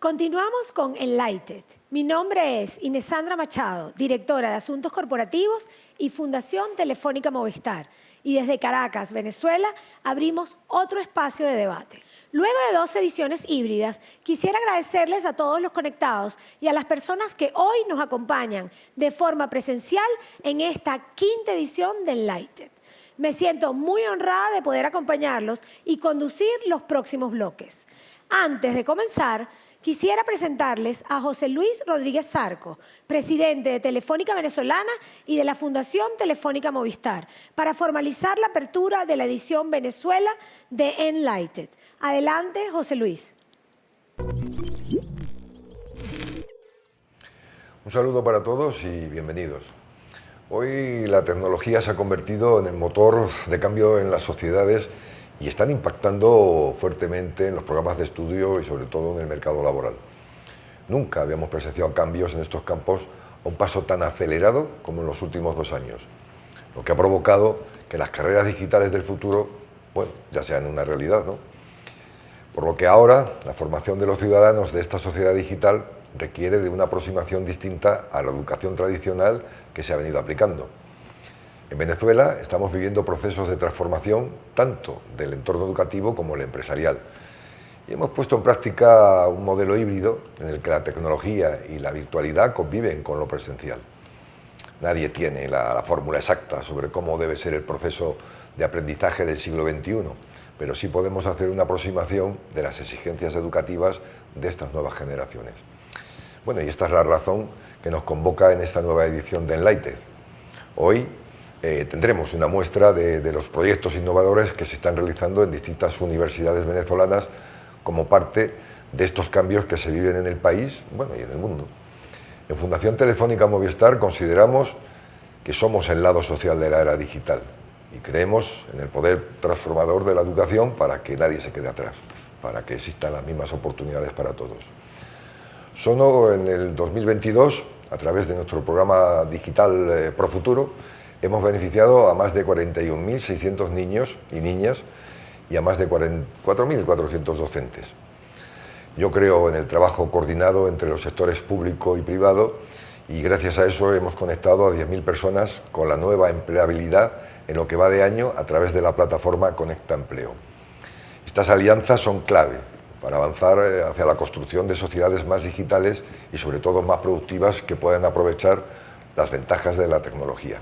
Continuamos con Enlighted. Mi nombre es Inesandra Machado, directora de Asuntos Corporativos y Fundación Telefónica Movistar. Y desde Caracas, Venezuela, abrimos otro espacio de debate. Luego de 2 ediciones híbridas, quisiera agradecerles a todos los conectados y a las personas que hoy nos acompañan de forma presencial en esta 5ª edición de Enlighted. Me siento muy honrada de poder acompañarlos y conducir los próximos bloques. Antes de comenzar, quisiera presentarles a José Luis Rodríguez Zarco, presidente de Telefónica Venezolana y de la Fundación Telefónica Movistar, para formalizar la apertura de la edición Venezuela de Enlighted. Adelante, José Luis. Un saludo para todos y bienvenidos. Hoy la tecnología se ha convertido en el motor de cambio en las sociedades y están impactando fuertemente en los programas de estudio y sobre todo en el mercado laboral. Nunca habíamos presenciado cambios en estos campos a un paso tan acelerado como en los últimos 2 años, lo que ha provocado que las carreras digitales del futuro, bueno, ya sean una realidad, ¿no? Por lo que ahora la formación de los ciudadanos de esta sociedad digital requiere de una aproximación distinta a la educación tradicional que se ha venido aplicando. En Venezuela estamos viviendo procesos de transformación tanto del entorno educativo como el empresarial. Y hemos puesto en práctica un modelo híbrido en el que la tecnología y la virtualidad conviven con lo presencial. Nadie tiene la fórmula exacta sobre cómo debe ser el proceso de aprendizaje del siglo XXI, pero sí podemos hacer una aproximación de las exigencias educativas de estas nuevas generaciones. Bueno, y esta es la razón que nos convoca en esta nueva edición de Enlighted. Hoy tendremos una muestra de los proyectos innovadores que se están realizando en distintas universidades venezolanas como parte de estos cambios que se viven en el país, bueno, y en el mundo. En Fundación Telefónica Movistar consideramos que somos el lado social de la era digital y creemos en el poder transformador de la educación para que nadie se quede atrás, para que existan las mismas oportunidades para todos. Solo en el 2022, a través de nuestro programa digital Profuturo, hemos beneficiado a más de 41.600 niños y niñas y a más de 4.400 docentes. Yo creo en el trabajo coordinado entre los sectores público y privado y gracias a eso hemos conectado a 10.000 personas con la nueva empleabilidad en lo que va de año a través de la plataforma Conecta Empleo. Estas alianzas son clave para avanzar hacia la construcción de sociedades más digitales y sobre todo más productivas que puedan aprovechar las ventajas de la tecnología.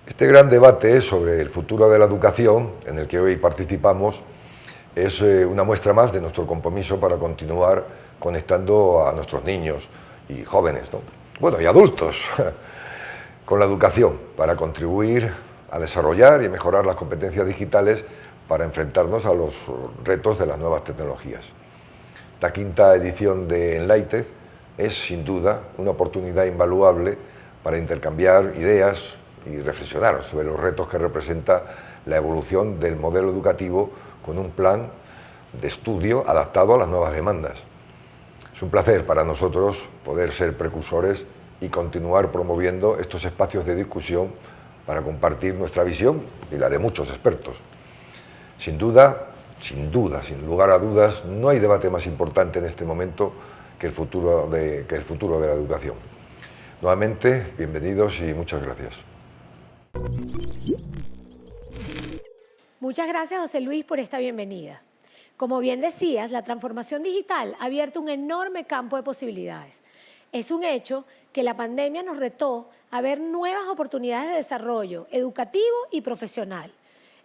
Este gran debate sobre el futuro de la educación, en el que hoy participamos, es una muestra más de nuestro compromiso para continuar conectando a nuestros niños y jóvenes, ¿no? Bueno, y adultos, con la educación, para contribuir a desarrollar y mejorar las competencias digitales para enfrentarnos a los retos de las nuevas tecnologías. Esta 5ª edición de Enlighted es, sin duda, una oportunidad invaluable para intercambiar ideas y reflexionar sobre los retos que representa la evolución del modelo educativo con un plan de estudio adaptado a las nuevas demandas. Es un placer para nosotros poder ser precursores y continuar promoviendo estos espacios de discusión para compartir nuestra visión y la de muchos expertos. Sin lugar a dudas, no hay debate más importante en este momento que el futuro de la educación. Nuevamente, bienvenidos y muchas gracias. Muchas gracias, José Luis, por esta bienvenida. Como bien decías, la transformación digital ha abierto un enorme campo de posibilidades. Es un hecho que la pandemia nos retó a ver nuevas oportunidades de desarrollo educativo y profesional.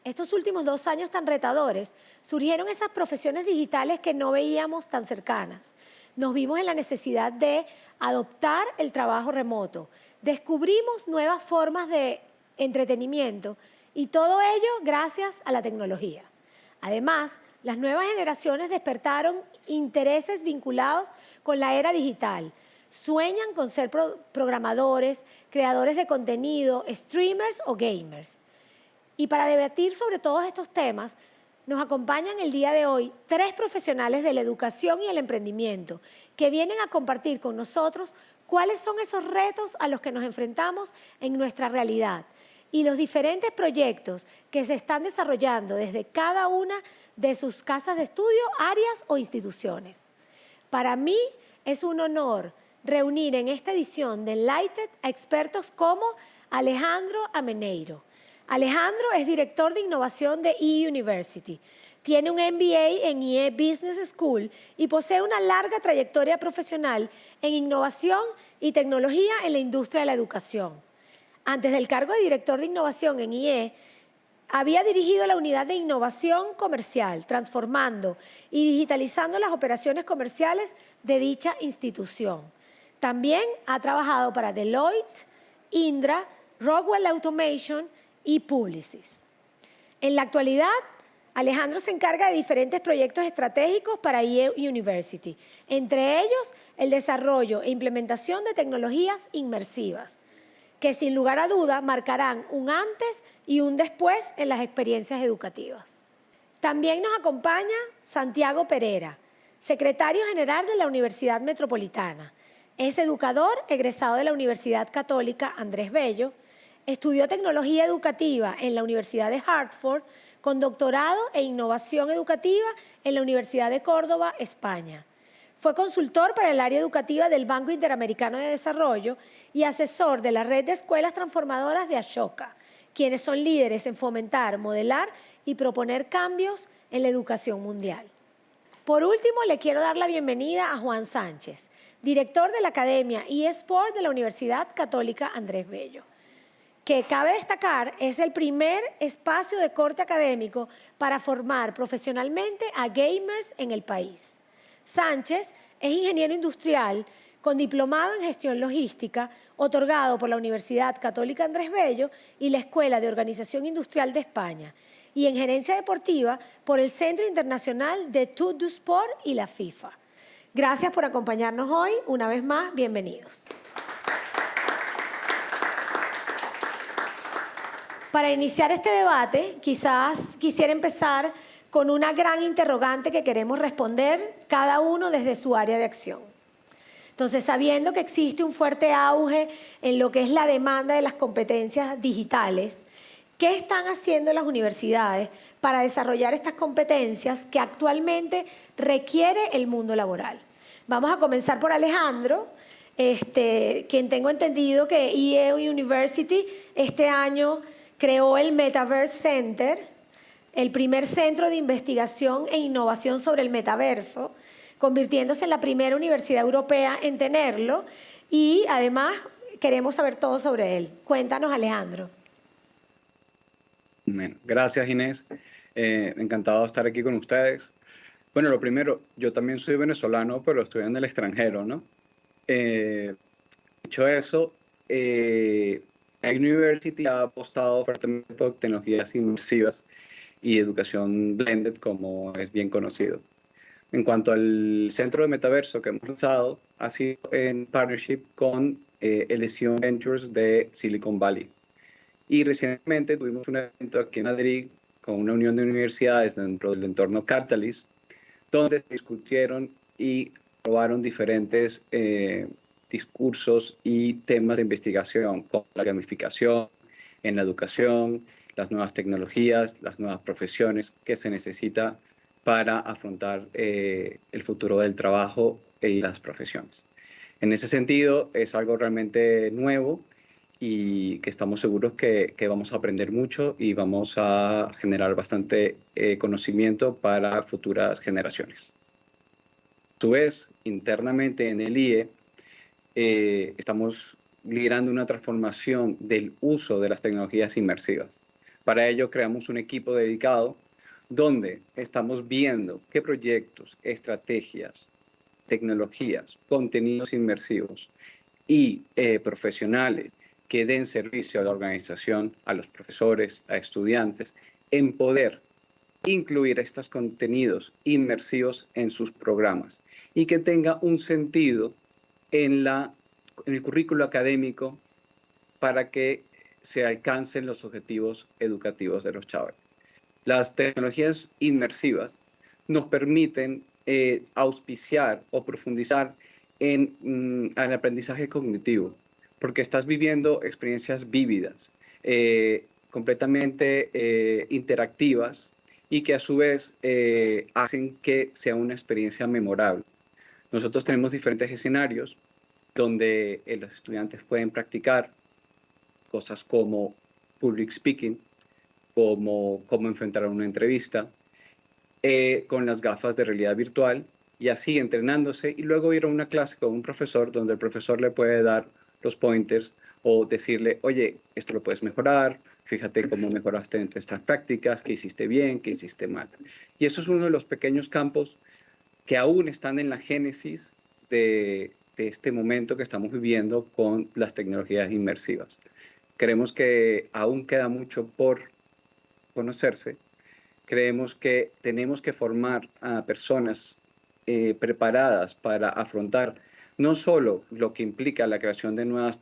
Estos últimos 2 años tan retadores, surgieron esas profesiones digitales que no veíamos tan cercanas. Nos vimos en la necesidad de adoptar el trabajo remoto. Descubrimos nuevas formas de entretenimiento y todo ello gracias a la tecnología. Además, las nuevas generaciones despertaron intereses vinculados con la era digital. Sueñan con ser programadores, creadores de contenido, streamers o gamers. Y para debatir sobre todos estos temas, nos acompañan el día de hoy 3 profesionales de la educación y el emprendimiento que vienen a compartir con nosotros cuáles son esos retos a los que nos enfrentamos en nuestra realidad y los diferentes proyectos que se están desarrollando desde cada una de sus casas de estudio, áreas o instituciones. Para mí es un honor reunir en esta edición de Enlighted a expertos como Alejandro Ameneiro. Alejandro es director de innovación de eUniversity. Tiene un MBA en IE Business School y posee una larga trayectoria profesional en innovación y tecnología en la industria de la educación. Antes del cargo de director de innovación en IE, había dirigido la unidad de innovación comercial, transformando y digitalizando las operaciones comerciales de dicha institución. También ha trabajado para Deloitte, Indra, Rockwell Automation y Publicis. En la actualidad, Alejandro se encarga de diferentes proyectos estratégicos para eUniversity, entre ellos el desarrollo e implementación de tecnologías inmersivas, que sin lugar a duda marcarán un antes y un después en las experiencias educativas. También nos acompaña Santiago Pereira, secretario general de la Universidad Metropolitana. Es educador egresado de la Universidad Católica Andrés Bello, estudió tecnología educativa en la Universidad de Hartford, con doctorado e innovación educativa en la Universidad de Córdoba, España. Fue consultor para el área educativa del Banco Interamericano de Desarrollo y asesor de la red de escuelas transformadoras de Ashoka, quienes son líderes en fomentar, modelar y proponer cambios en la educación mundial. Por último, le quiero dar la bienvenida a Juan Sánchez, director de la Academia eSport de la Universidad Católica Andrés Bello, que cabe destacar es el primer espacio de corte académico para formar profesionalmente a gamers en el país. Sánchez es ingeniero industrial con diplomado en gestión logística, otorgado por la Universidad Católica Andrés Bello y la Escuela de Organización Industrial de España, y en gerencia deportiva por el Centro Internacional de Tout du Sport y la FIFA. Gracias por acompañarnos hoy. Una vez más, bienvenidos. Para iniciar este debate, quizás quisiera empezar con una gran interrogante que queremos responder cada uno desde su área de acción. Entonces, sabiendo que existe un fuerte auge en lo que es la demanda de las competencias digitales, ¿qué están haciendo las universidades para desarrollar estas competencias que actualmente requiere el mundo laboral? Vamos a comenzar por Alejandro, quien tengo entendido que eUniversity este año creó el Metaverse Center, el primer centro de investigación e innovación sobre el metaverso, convirtiéndose en la primera universidad europea en tenerlo, y además queremos saber todo sobre él. Cuéntanos, Alejandro. Bueno, gracias, Inés. Encantado de estar aquí con ustedes. Bueno, lo primero, yo también soy venezolano, pero estoy en el extranjero, ¿no? Dicho eso, eUniversity ha apostado fuertemente por tecnologías inmersivas y educación blended, como es bien conocido. En cuanto al centro de metaverso que hemos lanzado, ha sido en partnership con Elysium Ventures de Silicon Valley. Y recientemente tuvimos un evento aquí en Madrid con una unión de universidades dentro del entorno Catalyst, donde se discutieron y probaron diferentes discursos y temas de investigación, como la gamificación en la educación, las nuevas tecnologías, las nuevas profesiones que se necesita para afrontar el futuro del trabajo y las profesiones. En ese sentido, es algo realmente nuevo y que estamos seguros que vamos a aprender mucho y vamos a generar bastante conocimiento para futuras generaciones. A su vez, internamente en el IE, estamos liderando una transformación del uso de las tecnologías inmersivas. Para ello creamos un equipo dedicado donde estamos viendo qué proyectos, estrategias, tecnologías, contenidos inmersivos y profesionales que den servicio a la organización, a los profesores, a estudiantes, en poder incluir estos contenidos inmersivos en sus programas y que tenga un sentido en el currículo académico para que se alcancen los objetivos educativos de los chavales. Las tecnologías inmersivas nos permiten auspiciar o profundizar en el aprendizaje cognitivo, porque estás viviendo experiencias vívidas, completamente interactivas y que a su vez hacen que sea una experiencia memorable. Nosotros tenemos diferentes escenarios donde los estudiantes pueden practicar cosas como public speaking, como cómo enfrentar una entrevista, con las gafas de realidad virtual y así entrenándose y luego ir a una clase con un profesor donde el profesor le puede dar los pointers o decirle, oye, esto lo puedes mejorar, fíjate cómo mejoraste en estas prácticas, qué hiciste bien, qué hiciste mal. Y eso es uno de los pequeños campos que aún están en la génesis de este momento que estamos viviendo con las tecnologías inmersivas. Creemos que aún queda mucho por conocerse. Creemos que tenemos que formar a personas preparadas para afrontar no solo lo que implica la creación de nuevas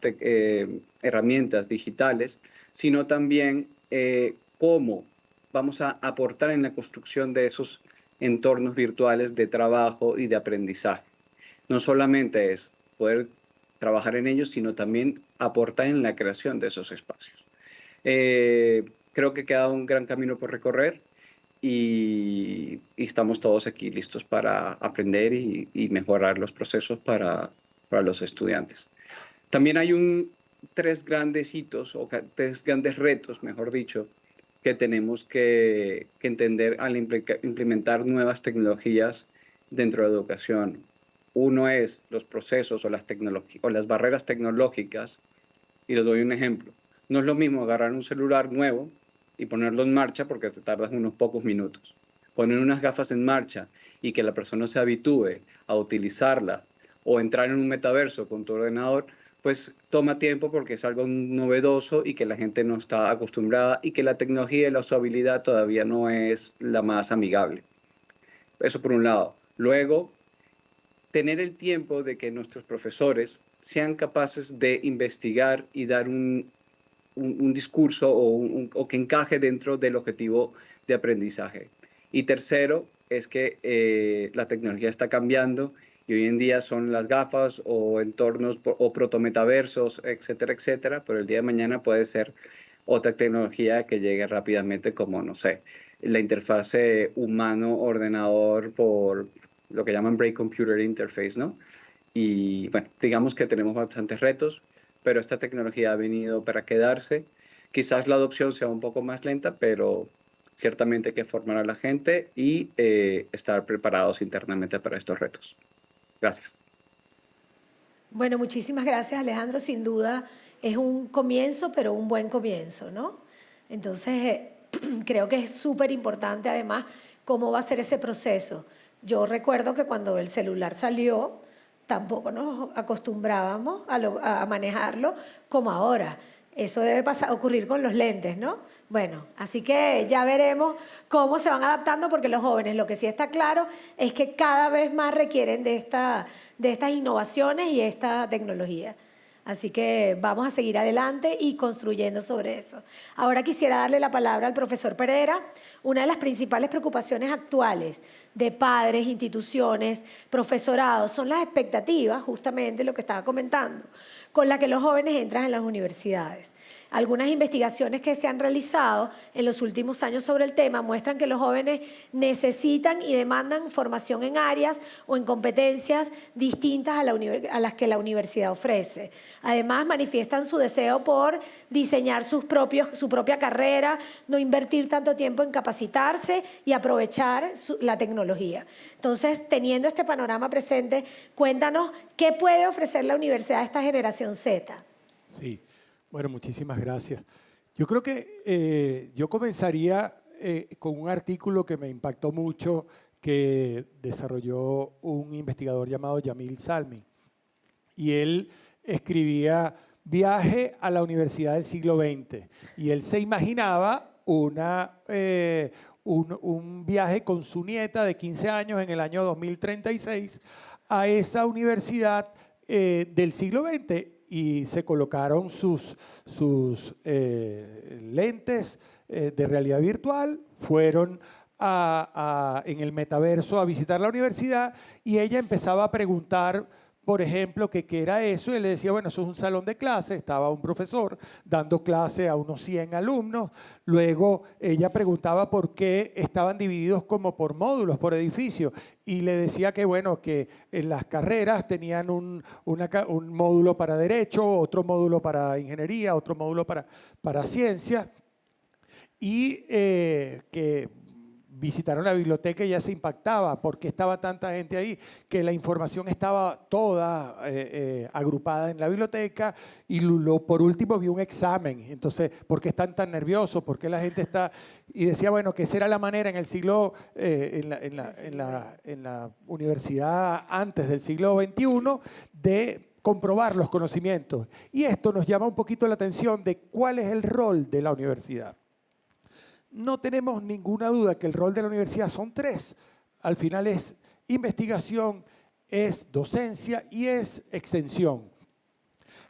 herramientas digitales, sino también cómo vamos a aportar en la construcción de esos entornos virtuales de trabajo y de aprendizaje. No solamente es poder trabajar en ellos, sino también aportar en la creación de esos espacios. Creo que queda un gran camino por recorrer y estamos todos aquí listos para aprender y mejorar los procesos para los estudiantes. También hay tres grandes hitos, o tres grandes retos, mejor dicho, que tenemos que entender al implementar nuevas tecnologías dentro de la educación. Uno es los procesos o las barreras tecnológicas, y les doy un ejemplo. No es lo mismo agarrar un celular nuevo y ponerlo en marcha porque te tardas unos pocos minutos. Poner unas gafas en marcha y que la persona se habitúe a utilizarla o entrar en un metaverso con tu ordenador, pues toma tiempo porque es algo novedoso y que la gente no está acostumbrada y que la tecnología y la usabilidad todavía no es la más amigable. Eso por un lado. Luego, tener el tiempo de que nuestros profesores sean capaces de investigar y dar un discurso o que encaje dentro del objetivo de aprendizaje. Y tercero, es que la tecnología está cambiando y hoy en día son las gafas o entornos o protometaversos, etcétera, etcétera, pero el día de mañana puede ser otra tecnología que llegue rápidamente como, no sé, la interfase humano-ordenador por lo que llaman Brain Computer Interface, ¿no? Y bueno, digamos que tenemos bastantes retos, pero esta tecnología ha venido para quedarse. Quizás la adopción sea un poco más lenta, pero ciertamente hay que formar a la gente y estar preparados internamente para estos retos. Gracias. Bueno, muchísimas gracias, Alejandro. Sin duda es un comienzo, pero un buen comienzo, ¿no? Entonces, creo que es súper importante además cómo va a ser ese proceso. Yo recuerdo que cuando el celular salió, tampoco nos acostumbrábamos a manejarlo como ahora. Eso debe ocurrir con los lentes, ¿no? Bueno, así que ya veremos cómo se van adaptando porque los jóvenes, lo que sí está claro es que cada vez más requieren de estas innovaciones y esta tecnología. Así que vamos a seguir adelante y construyendo sobre eso. Ahora quisiera darle la palabra al profesor Pereira. Una de las principales preocupaciones actuales de padres, instituciones, profesorados, son las expectativas, justamente lo que estaba comentando, con las que los jóvenes entran en las universidades. Algunas investigaciones que se han realizado en los últimos años sobre el tema muestran que los jóvenes necesitan y demandan formación en áreas o en competencias distintas a las que la universidad ofrece. Además, manifiestan su deseo por diseñar su propia carrera, no invertir tanto tiempo en capacitarse y aprovechar la tecnología. Entonces, teniendo este panorama presente, cuéntanos qué puede ofrecer la universidad a esta generación Z. Sí. Bueno, muchísimas gracias. Yo creo que yo comenzaría con un artículo que me impactó mucho que desarrolló un investigador llamado Yamil Salmi. Y él escribía Viaje a la Universidad del siglo XX. Y él se imaginaba un viaje con su nieta de 15 años en el año 2036 a esa universidad del siglo XX. Y se colocaron sus lentes de realidad virtual, fueron en el metaverso a visitar la universidad y ella empezaba a preguntar, por ejemplo, que qué era eso, y él le decía, bueno, eso es un salón de clase, estaba un profesor dando clase a unos 100 alumnos, luego ella preguntaba por qué estaban divididos como por módulos, por edificios, y le decía que, bueno, que en las carreras tenían un módulo para Derecho, otro módulo para Ingeniería, otro módulo para Ciencia, y que visitaron la biblioteca y ya se impactaba porque estaba tanta gente ahí, que la información estaba toda agrupada en la biblioteca y por último vi un examen. Entonces, ¿por qué están tan nerviosos? ¿Por qué la gente está...? Y decía, bueno, que esa era la manera en el siglo, en la universidad antes del siglo XXI de comprobar los conocimientos. Y esto nos llama un poquito la atención de cuál es el rol de la universidad. No tenemos ninguna duda que el rol de la universidad son tres. Al final es investigación, es docencia y es extensión.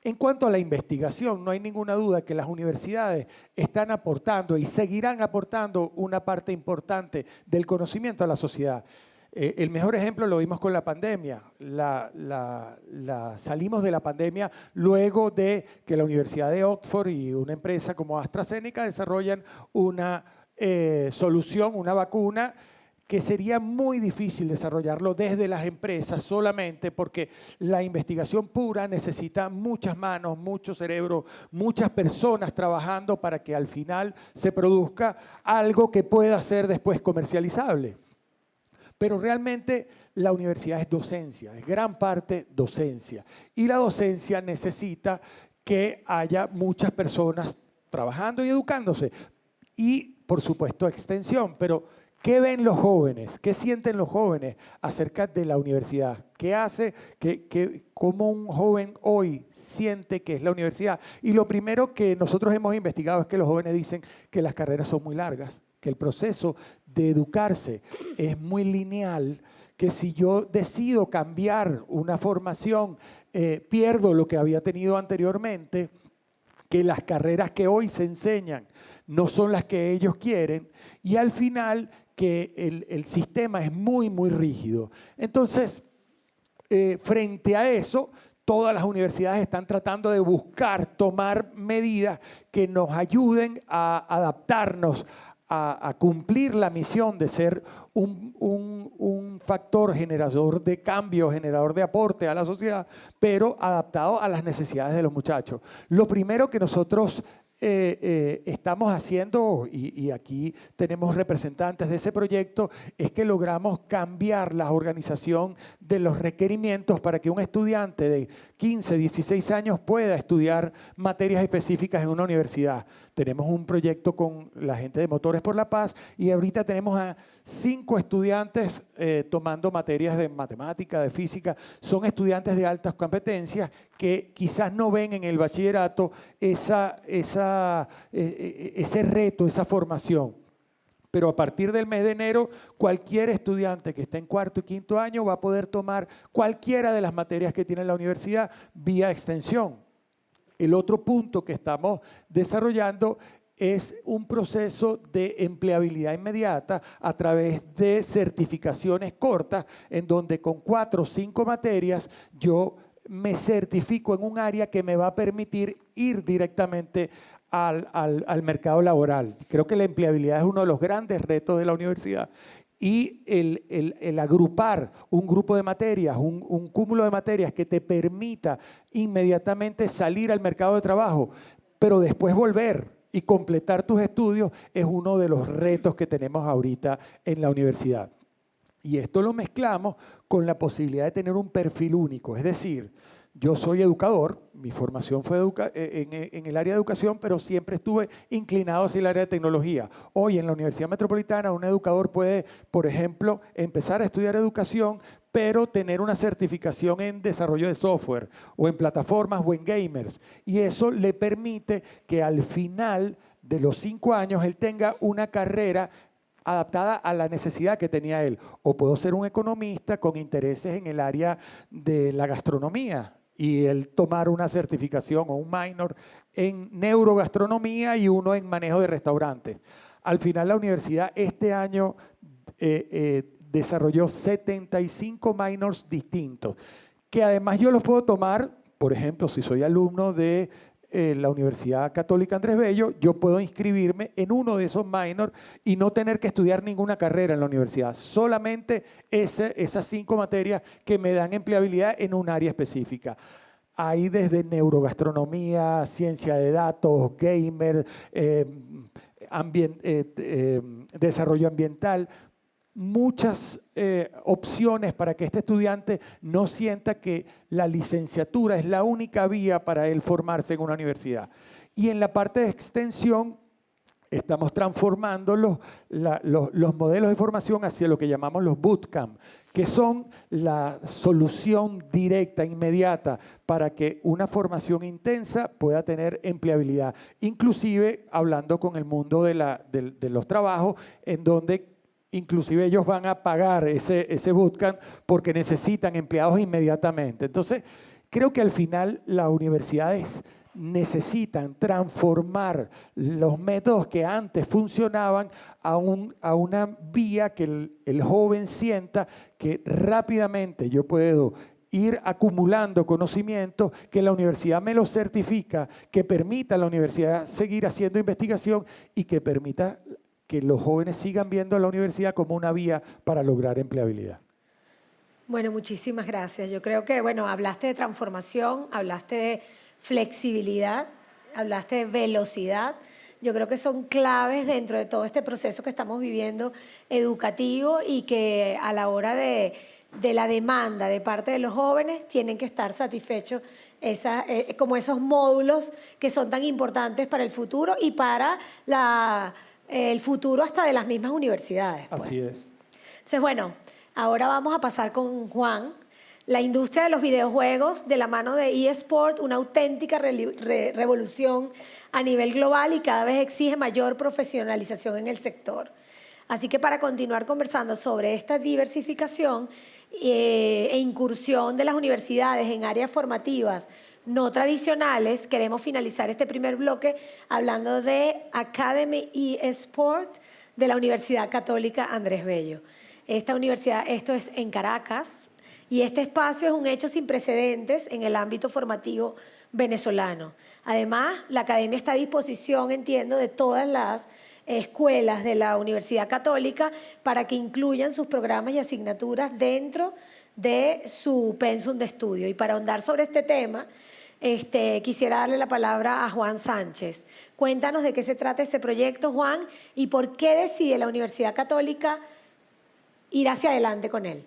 En cuanto a la investigación, no hay ninguna duda que las universidades están aportando y seguirán aportando una parte importante del conocimiento a la sociedad. El mejor ejemplo lo vimos con la pandemia. Salimos de la pandemia luego de que la Universidad de Oxford y una empresa como AstraZeneca desarrollan una solución, una vacuna, que sería muy difícil desarrollarlo desde las empresas solamente porque la investigación pura necesita muchas manos, mucho cerebro, muchas personas trabajando para que al final se produzca algo que pueda ser después comercializable. Pero realmente la universidad es docencia, es gran parte docencia. Y la docencia necesita que haya muchas personas trabajando y educándose. Y, por supuesto, extensión. Pero, ¿qué ven los jóvenes? ¿Qué sienten los jóvenes acerca de la universidad? ¿Qué hace? ¿Cómo un joven hoy siente que es la universidad? Y lo primero que nosotros hemos investigado es que los jóvenes dicen que las carreras son muy largas, que el proceso de educarse es muy lineal, que si yo decido cambiar una formación, pierdo lo que había tenido anteriormente, que las carreras que hoy se enseñan no son las que ellos quieren y al final que el sistema es muy, muy rígido. Entonces, frente a eso, todas las universidades están tratando de buscar, tomar medidas que nos ayuden a adaptarnos a cumplir la misión de ser un factor generador de cambio, generador de aporte a la sociedad, pero adaptado a las necesidades de los muchachos. Lo primero que nosotros estamos haciendo, y aquí tenemos representantes de ese proyecto, es que logramos cambiar la organización de los requerimientos para que un estudiante de 15, 16 años pueda estudiar materias específicas en una universidad. Tenemos un proyecto con la gente de Motores por la Paz y ahorita tenemos a 5 estudiantes tomando materias de matemática, de física. Son estudiantes de altas competencias que quizás no ven en el bachillerato ese reto, esa formación. Pero a partir del mes de enero, cualquier estudiante que esté en cuarto y quinto año va a poder tomar cualquiera de las materias que tiene la universidad vía extensión. El otro punto que estamos desarrollando es un proceso de empleabilidad inmediata a través de certificaciones cortas, en donde con 4 o 5 materias yo me certifico en un área que me va a permitir ir directamente al mercado laboral. Creo que la empleabilidad es uno de los grandes retos de la universidad. Y el agrupar un grupo de materias, un cúmulo de materias que te permita inmediatamente salir al mercado de trabajo, pero después volver y completar tus estudios es uno de los retos que tenemos ahorita en la universidad. Y esto lo mezclamos con la posibilidad de tener un perfil único, es decir, yo soy educador, mi formación fue en el área de educación, pero siempre estuve inclinado hacia el área de tecnología. Hoy en la Universidad Metropolitana un educador puede, por ejemplo, empezar a estudiar educación, pero tener una certificación en desarrollo de software, o en plataformas, o en gamers. Y eso le permite que al final de los 5 años él tenga una carrera adaptada a la necesidad que tenía él. O puedo ser un economista con intereses en el área de la gastronomía y él tomar una certificación o un minor en neurogastronomía y uno en manejo de restaurantes. Al final la universidad este año desarrolló 75 minors distintos. que además yo los puedo tomar, por ejemplo, si soy alumno de la Universidad Católica Andrés Bello, yo puedo inscribirme en uno de esos minors y no tener que estudiar ninguna carrera en la universidad, solamente esas 5 materias que me dan empleabilidad en un área específica. Hay desde neurogastronomía, ciencia de datos, gamer, desarrollo ambiental, muchas opciones para que este estudiante no sienta que la licenciatura es la única vía para él formarse en una universidad. Y en la parte de extensión, estamos transformando los modelos de formación hacia lo que llamamos los bootcamp, que son la solución directa, inmediata, para que una formación intensa pueda tener empleabilidad. Inclusive hablando con el mundo de los trabajos, en donde inclusive ellos van a pagar ese bootcamp porque necesitan empleados inmediatamente. Entonces, creo que al final las universidades necesitan transformar los métodos que antes funcionaban a una vía que el joven sienta que rápidamente yo puedo ir acumulando conocimiento, que la universidad me lo certifica, que permita a la universidad seguir haciendo investigación y que permita que los jóvenes sigan viendo a la universidad como una vía para lograr empleabilidad. Bueno, muchísimas gracias. Yo creo que, bueno, hablaste de transformación, hablaste de flexibilidad, hablaste de velocidad. Yo creo que son claves dentro de todo este proceso que estamos viviendo educativo y que a la hora de la demanda de parte de los jóvenes tienen que estar satisfechos como esos módulos que son tan importantes para el futuro y para el futuro hasta de las mismas universidades. Pues. Así es. Entonces, bueno, ahora vamos a pasar con Juan. La industria de los videojuegos de la mano de eSport, una auténtica revolución a nivel global y cada vez exige mayor profesionalización en el sector. Así que para continuar conversando sobre esta diversificación e incursión de las universidades en áreas formativas no tradicionales, queremos finalizar este primer bloque hablando de Academy eSport de la Universidad Católica Andrés Bello. Esta universidad, esto es en Caracas, y este espacio es un hecho sin precedentes en el ámbito formativo venezolano. Además, la academia está a disposición, entiendo, de todas las escuelas de la Universidad Católica para que incluyan sus programas y asignaturas dentro de su pensum de estudio. Y para ahondar sobre este tema, quisiera darle la palabra a Juan Sánchez. Cuéntanos de qué se trata este proyecto, Juan, y por qué decide la Universidad Católica ir hacia adelante con él.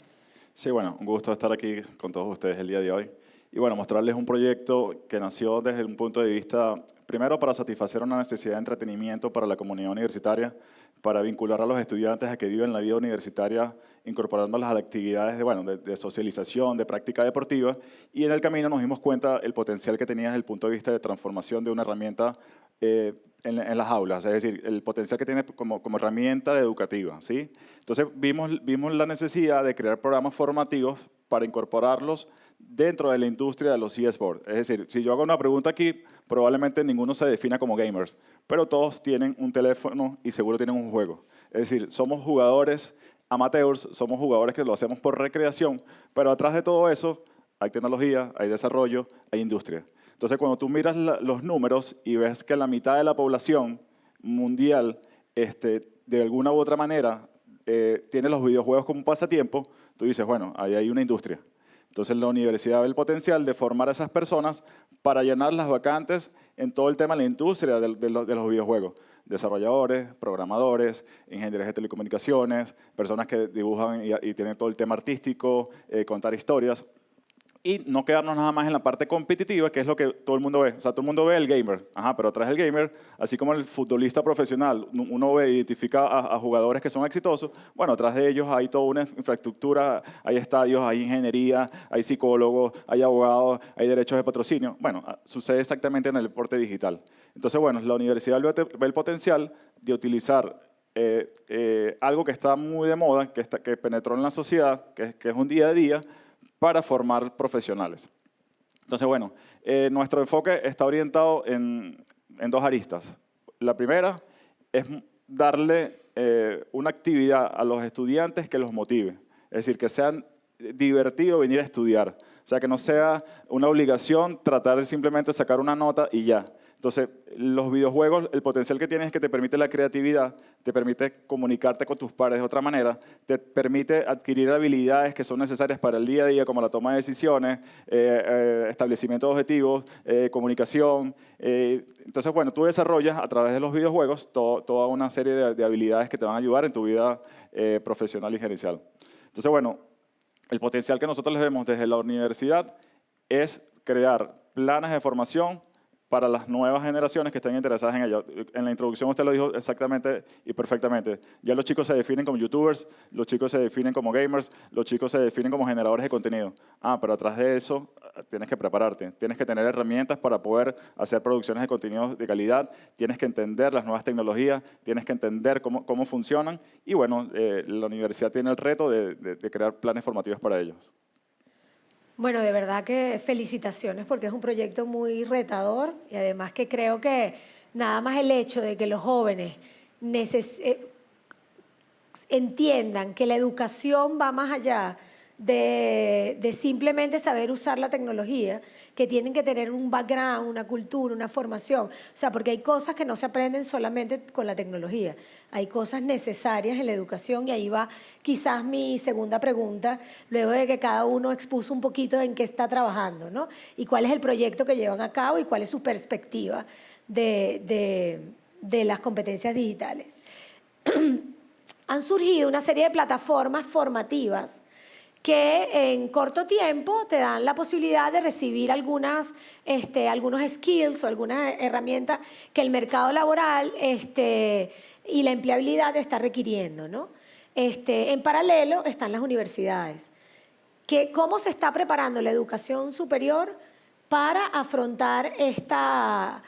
Sí, bueno, un gusto estar aquí con todos ustedes el día de hoy. Y bueno, mostrarles un proyecto que nació desde un punto de vista, primero para satisfacer una necesidad de entretenimiento para la comunidad universitaria, para vincular a los estudiantes a que viven la vida universitaria, incorporándolas a las actividades de socialización, de práctica deportiva. Y en el camino nos dimos cuenta el potencial que tenía desde el punto de vista de transformación de una herramienta en las aulas, es decir, el potencial que tiene como herramienta educativa, ¿sí? Entonces vimos la necesidad de crear programas formativos para incorporarlos dentro de la industria de los eSports. Es decir, si yo hago una pregunta aquí, probablemente ninguno se defina como gamers, pero todos tienen un teléfono y seguro tienen un juego. Es decir, somos jugadores amateurs, somos jugadores que lo hacemos por recreación, pero atrás de todo eso hay tecnología, hay desarrollo, hay industria. Entonces, cuando tú miras los números y ves que la mitad de la población mundial, de alguna u otra manera, tiene los videojuegos como un pasatiempo, tú dices, bueno, ahí hay una industria. Entonces, la universidad ve el potencial de formar a esas personas para llenar las vacantes en todo el tema de la industria de los videojuegos. Desarrolladores, programadores, ingenieros de telecomunicaciones, personas que dibujan y tienen todo el tema artístico, contar historias. Y no quedarnos nada más en la parte competitiva, que es lo que todo el mundo ve. O sea, todo el mundo ve el gamer, pero atrás del gamer, así como el futbolista profesional, uno ve, identifica a jugadores que son exitosos, bueno, atrás de ellos hay toda una infraestructura, hay estadios, hay ingeniería, hay psicólogos, hay abogados, hay derechos de patrocinio. Bueno, sucede exactamente en el deporte digital. Entonces, bueno, la universidad ve el potencial de utilizar algo que está muy de moda, que penetró en la sociedad, que es un día a día, para formar profesionales. Entonces, bueno, nuestro enfoque está orientado en 2 aristas. La primera es darle una actividad a los estudiantes que los motive, es decir, que sean divertido venir a estudiar. O sea, que no sea una obligación tratar de simplemente sacar una nota y ya. Entonces, los videojuegos, el potencial que tienen es que te permite la creatividad, te permite comunicarte con tus pares de otra manera, te permite adquirir habilidades que son necesarias para el día a día, como la toma de decisiones, establecimiento de objetivos, comunicación. Entonces, bueno, tú desarrollas a través de los videojuegos toda una serie de habilidades que te van a ayudar en tu vida profesional y gerencial. Entonces, bueno, el potencial que nosotros les vemos desde la universidad es crear planes de formación para las nuevas generaciones que estén interesadas en ello. En la introducción usted lo dijo exactamente y perfectamente. Ya los chicos se definen como youtubers, los chicos se definen como gamers, los chicos se definen como generadores de contenido. Pero atrás de eso tienes que prepararte, tienes que tener herramientas para poder hacer producciones de contenido de calidad, tienes que entender las nuevas tecnologías, tienes que entender cómo funcionan y bueno, la universidad tiene el reto de crear planes formativos para ellos. Bueno, de verdad que felicitaciones porque es un proyecto muy retador y además que creo que nada más el hecho de que los jóvenes entiendan que la educación va más allá de simplemente saber usar la tecnología, que tienen que tener un background, una cultura, una formación. O sea, porque hay cosas que no se aprenden solamente con la tecnología. Hay cosas necesarias en la educación y ahí va quizás mi segunda pregunta, luego de que cada uno expuso un poquito en qué está trabajando, ¿no? Y cuál es el proyecto que llevan a cabo y cuál es su perspectiva de las competencias digitales. Han surgido una serie de plataformas formativas que en corto tiempo te dan la posibilidad de recibir algunos skills o algunas herramientas que el mercado laboral y la empleabilidad está requiriendo, ¿no? En paralelo están las universidades. ¿Cómo se está preparando la educación superior para afrontar esta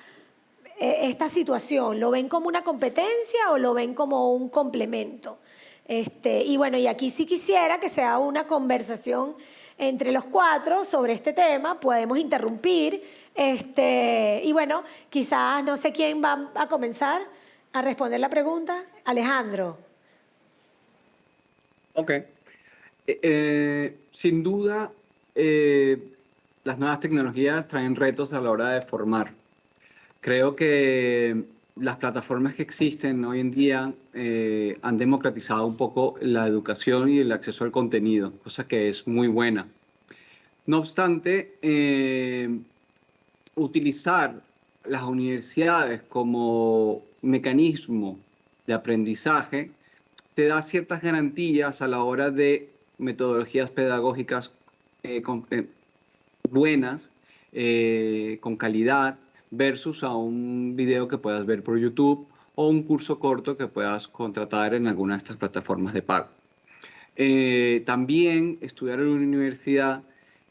situación? ¿Lo ven como una competencia o lo ven como un complemento? Y bueno, y aquí sí quisiera que sea una conversación entre los cuatro sobre este tema, podemos interrumpir, y bueno, quizás no sé quién va a comenzar a responder la pregunta. Alejandro. Ok. Sin duda, las nuevas tecnologías traen retos a la hora de formar. Creo que las plataformas que existen hoy en día han democratizado un poco la educación y el acceso al contenido, cosa que es muy buena. No obstante, utilizar las universidades como mecanismo de aprendizaje te da ciertas garantías a la hora de metodologías pedagógicas buenas, con calidad, versus a un video que puedas ver por YouTube o un curso corto que puedas contratar en alguna de estas plataformas de pago. También estudiar en una universidad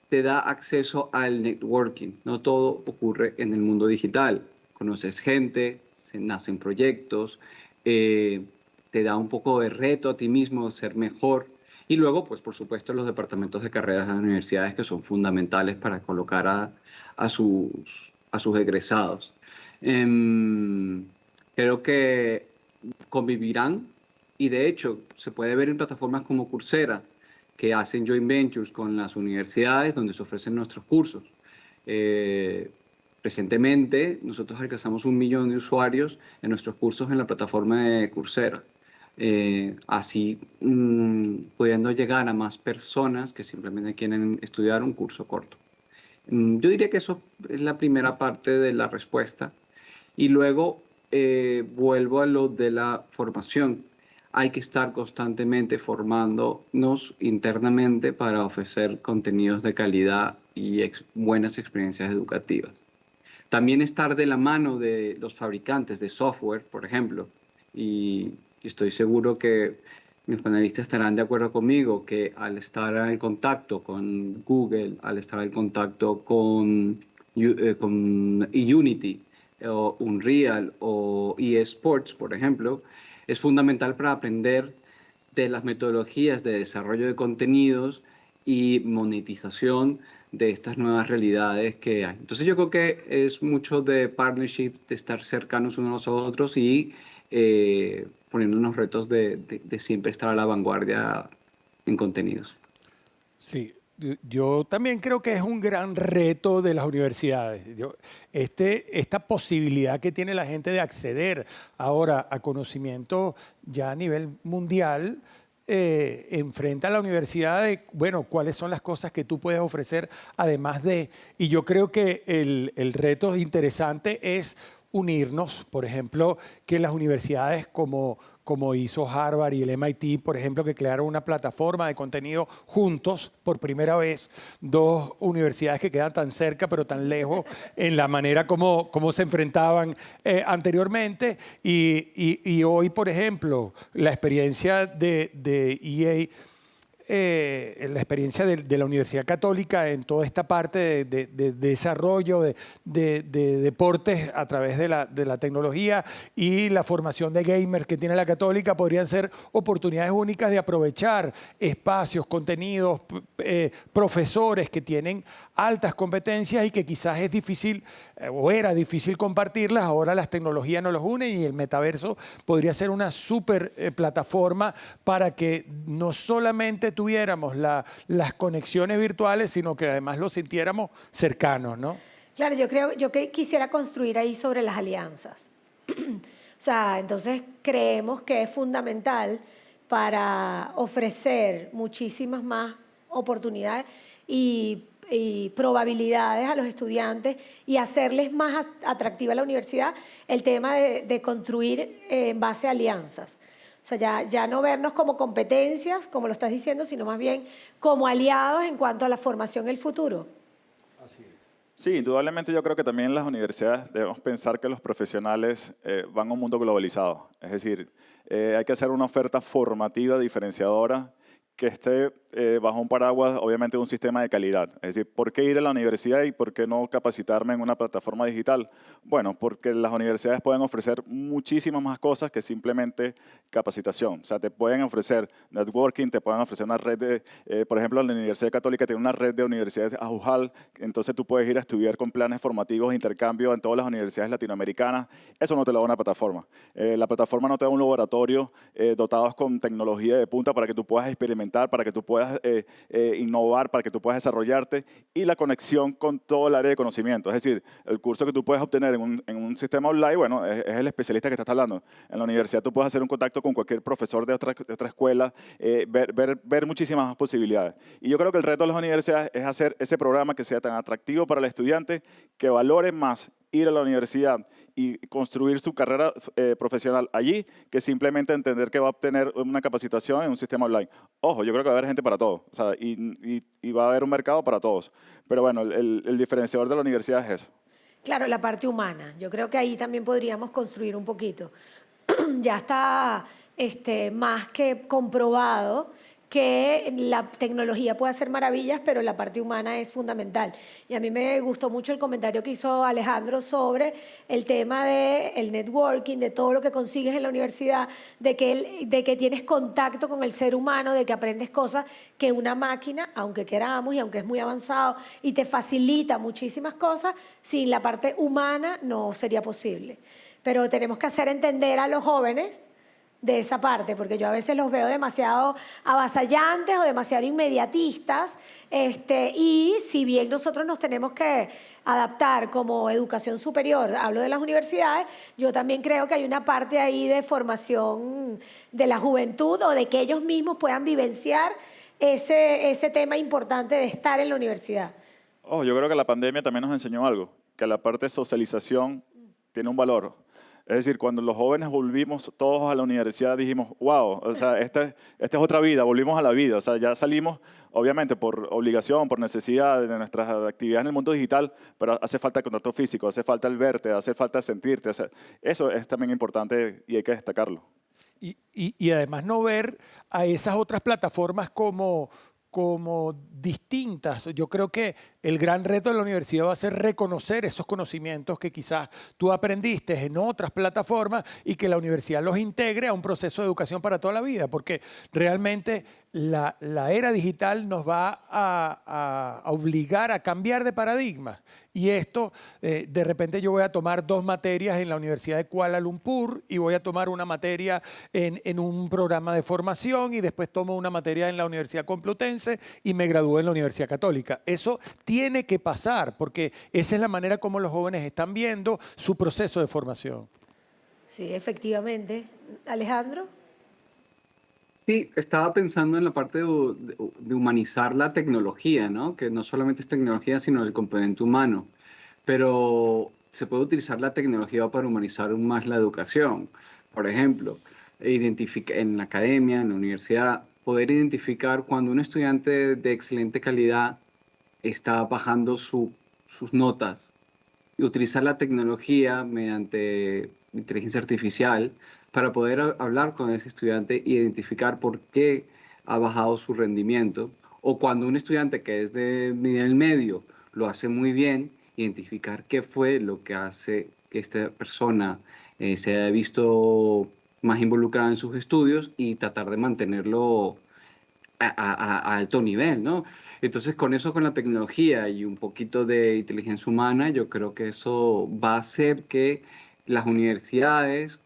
te da acceso al networking. No todo ocurre en el mundo digital. Conoces gente, se nacen proyectos, te da un poco de reto a ti mismo ser mejor. Y luego, pues por supuesto, los departamentos de carreras de las universidades que son fundamentales para colocar a sus egresados. Creo que convivirán y de hecho se puede ver en plataformas como Coursera que hacen joint ventures con las universidades donde se ofrecen nuestros cursos. Recientemente nosotros alcanzamos 1 millón de usuarios en nuestros cursos en la plataforma de Coursera. Así pudiendo llegar a más personas que simplemente quieren estudiar un curso corto. Yo diría que eso es la primera parte de la respuesta. Y luego vuelvo a lo de la formación. Hay que estar constantemente formándonos internamente para ofrecer contenidos de calidad y buenas experiencias educativas. También estar de la mano de los fabricantes de software, por ejemplo, y estoy seguro que mis panelistas estarán de acuerdo conmigo que al estar en contacto con Google, al estar en contacto con Unity, o Unreal o eSports, por ejemplo, es fundamental para aprender de las metodologías de desarrollo de contenidos y monetización de estas nuevas realidades que hay. Entonces yo creo que es mucho de partnership, de estar cercanos unos a otros y poniendo unos retos de siempre estar a la vanguardia en contenidos. Sí, yo también creo que es un gran reto de las universidades. Esta posibilidad que tiene la gente de acceder ahora a conocimiento ya a nivel mundial, enfrenta a la universidad de, bueno, cuáles son las cosas que tú puedes ofrecer además de... Y yo creo que el reto interesante es unirnos, por ejemplo, que las universidades como hizo Harvard y el MIT, por ejemplo, que crearon una plataforma de contenido juntos por primera vez, dos universidades que quedan tan cerca pero tan lejos en la manera como se enfrentaban anteriormente. Y hoy, por ejemplo, la experiencia de EA, la experiencia de la Universidad Católica en toda esta parte de desarrollo de deportes a través de la tecnología y la formación de gamers que tiene la Católica podrían ser oportunidades únicas de aprovechar espacios, contenidos, profesores que tienen altas competencias y que quizás es difícil o era difícil compartirlas. Ahora las tecnologías nos los unen y el metaverso podría ser una súper plataforma para que no solamente tuviéramos las conexiones virtuales, sino que además lo sintiéramos cercanos, ¿no? Claro, yo que quisiera construir ahí sobre las alianzas. O sea, entonces creemos que es fundamental para ofrecer muchísimas más oportunidades y probabilidades a los estudiantes y hacerles más atractiva la universidad el tema de construir en base a alianzas. O sea, ya no vernos como competencias, como lo estás diciendo, sino más bien como aliados en cuanto a la formación en el futuro. Sí, indudablemente yo creo que también en las universidades debemos pensar que los profesionales van a un mundo globalizado. Es decir, hay que hacer una oferta formativa diferenciadora que esté bajo un paraguas, obviamente, de un sistema de calidad. Es decir, ¿por qué ir a la universidad y por qué no capacitarme en una plataforma digital? Bueno, porque las universidades pueden ofrecer muchísimas más cosas que simplemente capacitación. O sea, te pueden ofrecer networking, te pueden ofrecer una red de, por ejemplo, la Universidad Católica tiene una red de universidades AUJAL, entonces tú puedes ir a estudiar con planes formativos de intercambio en todas las universidades latinoamericanas. Eso no te lo da una plataforma. La plataforma no te da un laboratorio dotados con tecnología de punta para que tú puedas experimentar, para que tú puedas innovar, para que tú puedas desarrollarte, y la conexión con todo el área de conocimiento. Es decir, el curso que tú puedes obtener en un sistema online, bueno, es el especialista que te está hablando. En la universidad tú puedes hacer un contacto con cualquier profesor de otra escuela, ver muchísimas más posibilidades. Y yo creo que el reto de las universidades es hacer ese programa que sea tan atractivo para el estudiante, que valore más ir a la universidad y construir su carrera profesional allí, que simplemente entender que va a obtener una capacitación en un sistema online. Ojo, yo creo que va a haber gente para todo, o sea, y va a haber un mercado para todos. Pero bueno, el diferenciador de la universidad es eso. Claro, la parte humana. Yo creo que ahí también podríamos construir un poquito. Ya está más que comprobado que la tecnología puede hacer maravillas, pero la parte humana es fundamental. Y a mí me gustó mucho el comentario que hizo Alejandro sobre el tema del networking, de todo lo que consigues en la universidad, de que tienes contacto con el ser humano, de que aprendes cosas que una máquina, aunque queramos y aunque es muy avanzado y te facilita muchísimas cosas, sin la parte humana no sería posible. Pero tenemos que hacer entender a los jóvenes de esa parte, porque yo a veces los veo demasiado avasallantes o demasiado inmediatistas, y si bien nosotros nos tenemos que adaptar como educación superior, hablo de las universidades, yo también creo que hay una parte ahí de formación de la juventud o de que ellos mismos puedan vivenciar ese tema importante de estar en la universidad. Oh, yo creo que la pandemia también nos enseñó algo, que la parte de socialización tiene un valor. Es decir, cuando los jóvenes volvimos todos a la universidad, dijimos, wow, o sea, esta es otra vida, volvimos a la vida. O sea, ya salimos, obviamente, por obligación, por necesidad de nuestras actividades en el mundo digital, pero hace falta el contacto físico, hace falta el verte, hace falta sentirte. O sea, eso es también importante y hay que destacarlo. Y además no ver a esas otras plataformas como distintas. Yo creo que el gran reto de la universidad va a ser reconocer esos conocimientos que quizás tú aprendiste en otras plataformas y que la universidad los integre a un proceso de educación para toda la vida, porque realmente la era digital nos va a obligar a cambiar de paradigma. Y esto, de repente yo voy a tomar 2 materias en la Universidad de Kuala Lumpur y voy a tomar una materia en un programa de formación y después tomo una materia en la Universidad Complutense y me gradúo en la Universidad Católica. Eso tiene que pasar porque esa es la manera como los jóvenes están viendo su proceso de formación. Sí, efectivamente. Alejandro. Sí, estaba pensando en la parte de humanizar la tecnología, ¿no? Que no solamente es tecnología, sino el componente humano. Pero se puede utilizar la tecnología para humanizar aún más la educación. Por ejemplo, en la academia, en la universidad, poder identificar cuando un estudiante de excelente calidad está bajando sus notas y utilizar la tecnología mediante inteligencia artificial para poder hablar con ese estudiante e identificar por qué ha bajado su rendimiento. O cuando un estudiante que es de nivel medio lo hace muy bien, identificar qué fue lo que hace que esta persona se haya visto más involucrada en sus estudios y tratar de mantenerlo a alto nivel, ¿no? Entonces, con eso, con la tecnología y un poquito de inteligencia humana, yo creo que eso va a hacer que las universidades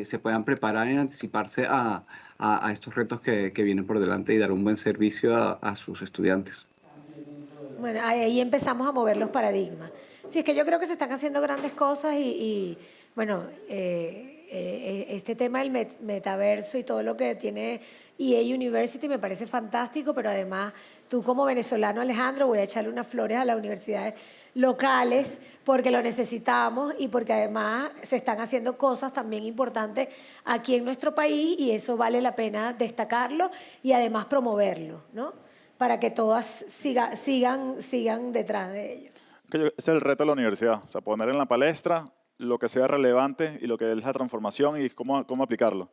se puedan preparar y anticiparse a estos retos que vienen por delante y dar un buen servicio a sus estudiantes. Bueno, ahí empezamos a mover los paradigmas. Sí, es que yo creo que se están haciendo grandes cosas bueno, este tema del metaverso y todo lo que tiene EA University me parece fantástico, pero además tú como venezolano, Alejandro, voy a echarle unas flores a las universidades locales porque lo necesitamos y porque además se están haciendo cosas también importantes aquí en nuestro país y eso vale la pena destacarlo y además promoverlo, ¿no? Para que todas sigan detrás de ello. Ese es el reto de la universidad, o sea, poner en la palestra lo que sea relevante y lo que es la transformación y cómo aplicarlo.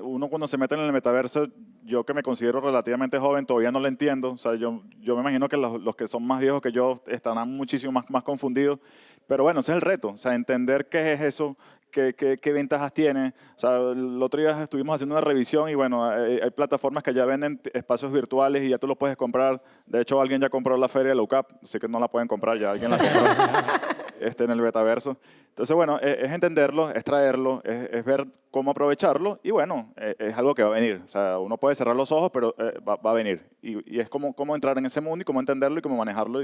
Uno cuando se mete en el metaverso, yo que me considero relativamente joven, todavía no lo entiendo. O sea, yo me imagino que los que son más viejos que yo estarán muchísimo más confundidos. Pero bueno, ese es el reto, o sea, entender qué es eso, qué ventajas tiene. O sea, el otro día estuvimos haciendo una revisión y bueno, hay plataformas que ya venden espacios virtuales y ya tú los puedes comprar. De hecho, alguien ya compró la feria de la UCAP, así que no la pueden comprar, ya alguien la compró en el metaverso. Entonces, bueno, es entenderlo, es traerlo, es ver cómo aprovecharlo y bueno, es algo que va a venir. O sea, uno puede cerrar los ojos, pero va a venir. Y es cómo entrar en ese mundo y cómo entenderlo y cómo manejarlo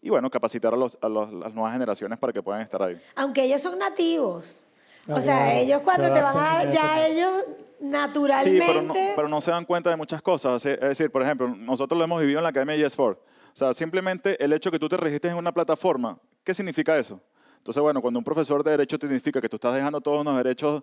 y bueno, capacitar a las nuevas generaciones para que puedan estar ahí. Aunque ellos son nativos. O sea, ellos cuando te van a dar, ya ellos naturalmente... Sí, pero no se dan cuenta de muchas cosas. Es decir, por ejemplo, nosotros lo hemos vivido en la Academia de eSport. O sea, simplemente el hecho que tú te registres en una plataforma, ¿qué significa eso? Entonces, bueno, cuando un profesor de derecho te significa que tú estás dejando todos los derechos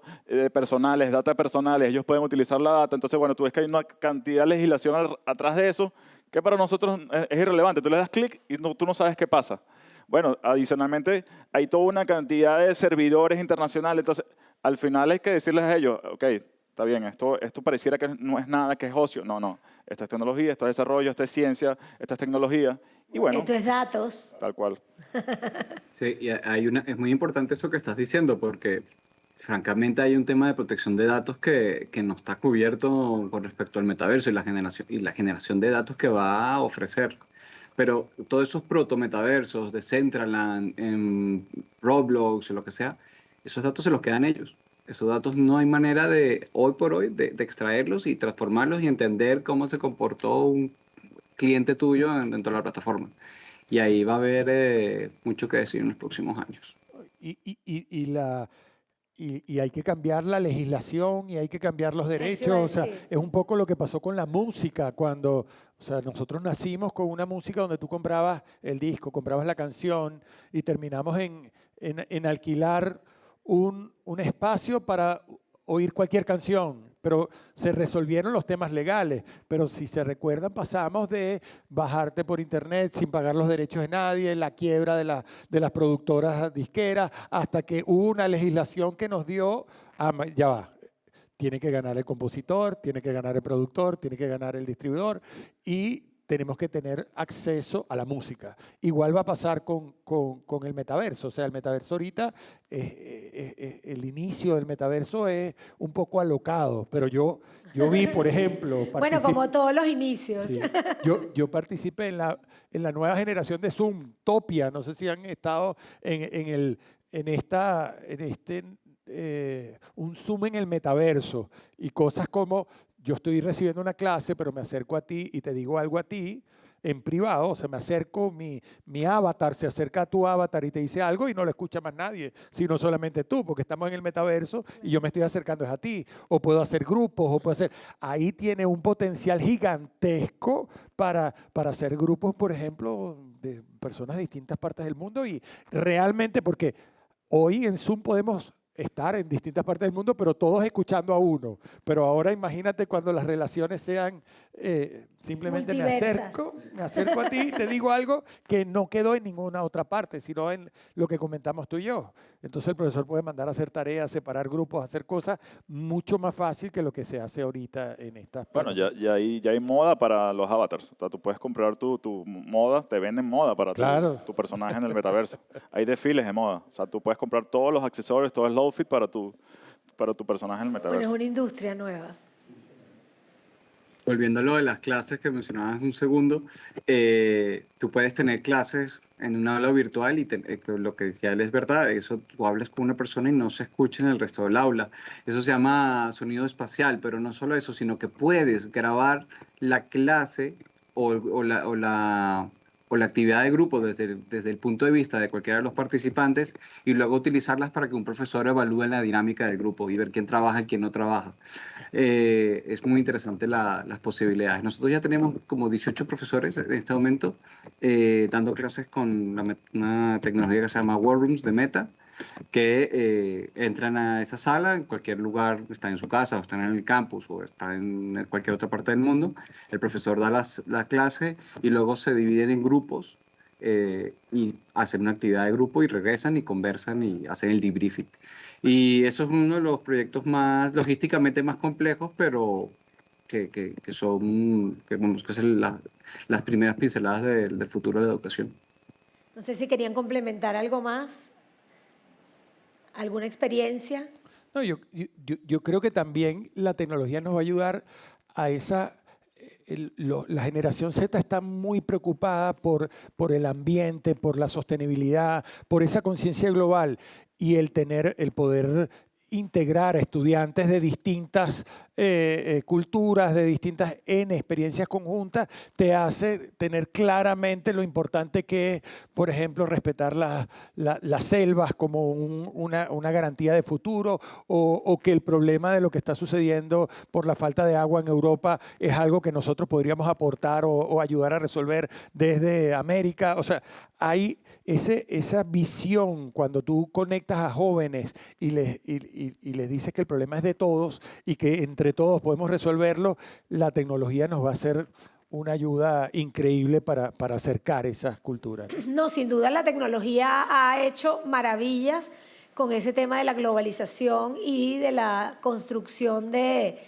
personales, data personales, ellos pueden utilizar la data, entonces, bueno, tú ves que hay una cantidad de legislación atrás de eso que para nosotros es irrelevante. Tú le das clic y tú no sabes qué pasa. Bueno, adicionalmente, hay toda una cantidad de servidores internacionales, entonces, al final hay que decirles a ellos, ok, está bien, esto pareciera que no es nada, que es ocio. No, esto es tecnología, esto es desarrollo, esto es ciencia, esto es tecnología. Y bueno, esto es datos. Tal cual. Sí, y es muy importante eso que estás diciendo, porque francamente hay un tema de protección de datos que no está cubierto con respecto al metaverso y la generación de datos que va a ofrecer. Pero todos esos proto-metaversos de Decentraland, en Roblox o lo que sea, esos datos se los quedan ellos. Esos datos no hay manera de, hoy por hoy, de extraerlos y transformarlos y entender cómo se comportó un cliente tuyo dentro de la plataforma. Y ahí va a haber mucho que decir en los próximos años. Y hay que cambiar la legislación y hay que cambiar los derechos. O sea, es un poco lo que pasó con la música cuando, o sea, nosotros nacimos con una música donde tú comprabas el disco, comprabas la canción y terminamos en alquilar un espacio para oír cualquier canción, pero se resolvieron los temas legales. Pero si se recuerdan, pasamos de bajarte por internet sin pagar los derechos de nadie, la quiebra de las productoras disqueras, hasta que hubo una legislación que nos dio, ya va, tiene que ganar el compositor, tiene que ganar el productor, tiene que ganar el distribuidor, y tenemos que tener acceso a la música. Igual va a pasar con el metaverso. O sea, el metaverso ahorita, el inicio del metaverso es un poco alocado, pero yo vi, por ejemplo... Bueno, como todos los inicios. Sí, yo participé en la nueva generación de Zoom, Topia, no sé si han estado un Zoom en el metaverso y cosas como yo estoy recibiendo una clase, pero me acerco a ti y te digo algo a ti en privado, o sea, me acerco, mi avatar se acerca a tu avatar y te dice algo y no lo escucha más nadie, sino solamente tú, porque estamos en el metaverso y yo me estoy acercando a ti, o puedo hacer grupos, o puedo hacer... Ahí tiene un potencial gigantesco para hacer grupos, por ejemplo, de personas de distintas partes del mundo y realmente, porque hoy en Zoom podemos estar en distintas partes del mundo, pero todos escuchando a uno. Pero ahora imagínate cuando las relaciones sean simplemente me acerco a ti y te digo algo que no quedó en ninguna otra parte, sino en lo que comentamos tú y yo. Entonces el profesor puede mandar a hacer tareas, separar grupos, hacer cosas mucho más fácil que lo que se hace ahorita en estas... Bueno, ya hay moda para los avatars. O sea, tú puedes comprar tu moda, te venden moda para tu personaje en el metaverso. Hay desfiles de moda. O sea, tú puedes comprar todos los accesorios, todo el outfit para tu personaje en el metaverso. Bueno, es una industria nueva. Volviendo a lo de las clases que mencionabas hace un segundo, tú puedes tener clases en un aula virtual y lo que decía él es verdad, eso tú hablas con una persona y no se escucha en el resto del aula. Eso se llama sonido espacial, pero no solo eso, sino que puedes grabar la clase o la actividad de grupo desde el punto de vista de cualquiera de los participantes y luego utilizarlas para que un profesor evalúe la dinámica del grupo y ver quién trabaja y quién no trabaja. Es muy interesante las posibilidades. Nosotros ya tenemos como 18 profesores en este momento dando clases con una tecnología que se llama War Rooms de Meta, que entran a esa sala en cualquier lugar, están en su casa o están en el campus o están en cualquier otra parte del mundo. El profesor da la clase y luego se dividen en grupos y hacen una actividad de grupo y regresan y conversan y hacen el debriefing. Y eso es uno de los proyectos más logísticamente más complejos, pero que son las primeras pinceladas del futuro de la educación. No sé si querían complementar algo más. ¿Alguna experiencia? No, yo creo que también la tecnología nos va a ayudar a esa... La generación Z está muy preocupada por el ambiente, por la sostenibilidad, por esa conciencia global y el poder integrar a estudiantes de distintas culturas, de distintas experiencias conjuntas, te hace tener claramente lo importante que es, por ejemplo, respetar las selvas como una garantía de futuro o que el problema de lo que está sucediendo por la falta de agua en Europa es algo que nosotros podríamos aportar o ayudar a resolver desde América. O sea, hay esa visión cuando tú conectas a jóvenes y les dices que el problema es de todos y que entre todos podemos resolverlo, la tecnología nos va a ser una ayuda increíble para acercar esas culturas. No, sin duda la tecnología ha hecho maravillas con ese tema de la globalización y de la construcción de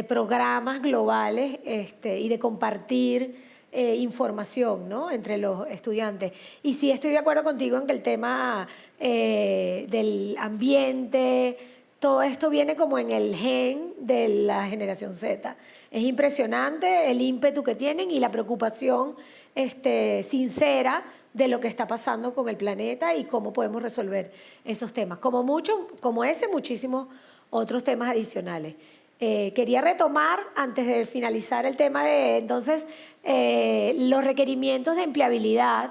programas globales y de compartir información, ¿no?, entre los estudiantes. Y sí estoy de acuerdo contigo en que el tema del ambiente, todo esto viene como en el gen de la generación Z. Es impresionante el ímpetu que tienen y la preocupación sincera de lo que está pasando con el planeta y cómo podemos resolver esos temas. Como ese, muchísimos otros temas adicionales. Quería retomar, antes de finalizar el tema de, entonces, los requerimientos de empleabilidad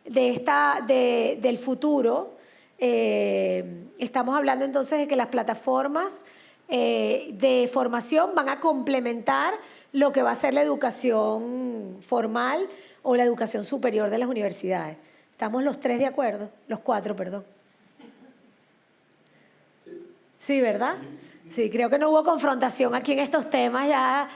del futuro. Estamos hablando entonces de que las plataformas de formación van a complementar lo que va a ser la educación formal o la educación superior de las universidades. ¿Estamos los tres de acuerdo? Los cuatro, perdón. Sí, ¿verdad? Sí, creo que no hubo confrontación aquí en estos temas, ya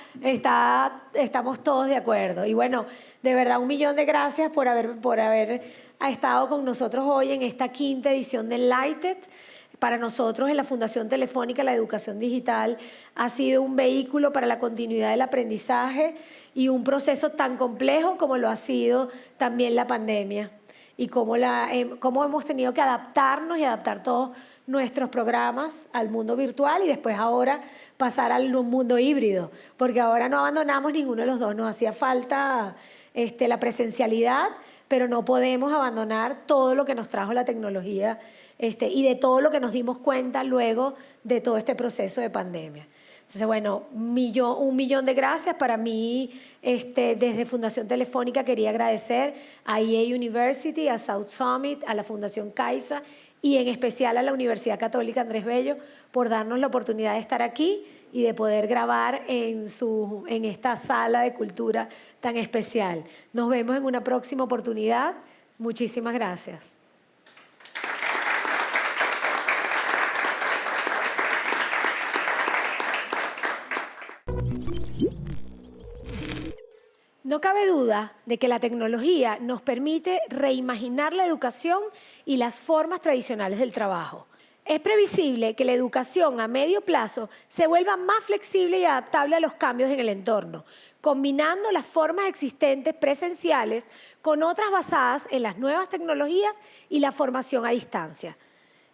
estamos todos de acuerdo. Y bueno, de verdad, 1.000.000 de gracias por haber estado con nosotros hoy en esta 5ª edición de Enlighted. para nosotros en la Fundación Telefónica la educación digital ha sido un vehículo para la continuidad del aprendizaje y un proceso tan complejo como lo ha sido también la pandemia y cómo hemos tenido que adaptarnos y adaptar todos nuestros programas al mundo virtual y después ahora pasar al mundo híbrido, porque ahora no abandonamos ninguno de los dos, nos hacía falta la presencialidad, pero no podemos abandonar todo lo que nos trajo la tecnología y de todo lo que nos dimos cuenta luego de todo este proceso de pandemia. Entonces, bueno, un millón de gracias. Para mí, desde Fundación Telefónica quería agradecer a EA University, a South Summit, a la Fundación Caixa y en especial a la Universidad Católica Andrés Bello por darnos la oportunidad de estar aquí y de poder grabar en esta sala de cultura tan especial. Nos vemos en una próxima oportunidad. Muchísimas gracias. No cabe duda de que la tecnología nos permite reimaginar la educación y las formas tradicionales del trabajo. Es previsible que la educación a medio plazo se vuelva más flexible y adaptable a los cambios en el entorno, combinando las formas existentes presenciales con otras basadas en las nuevas tecnologías y la formación a distancia.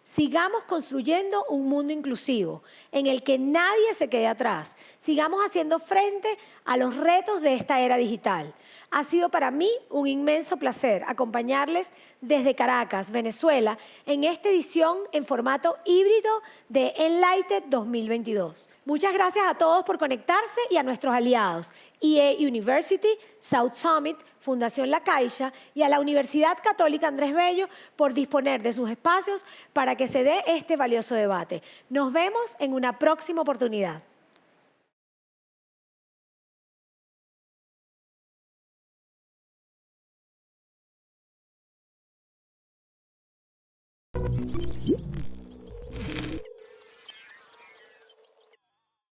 Sigamos construyendo un mundo inclusivo en el que nadie se quede atrás. Sigamos haciendo frente a los retos de esta era digital. Ha sido para mí un inmenso placer acompañarles desde Caracas, Venezuela, en esta edición en formato híbrido de Enlighted 2022. Muchas gracias a todos por conectarse y a nuestros aliados, EA University, South Summit, Fundación La Caixa y a la Universidad Católica Andrés Bello por disponer de sus espacios para que se dé este valioso debate. Nos vemos en una próxima oportunidad.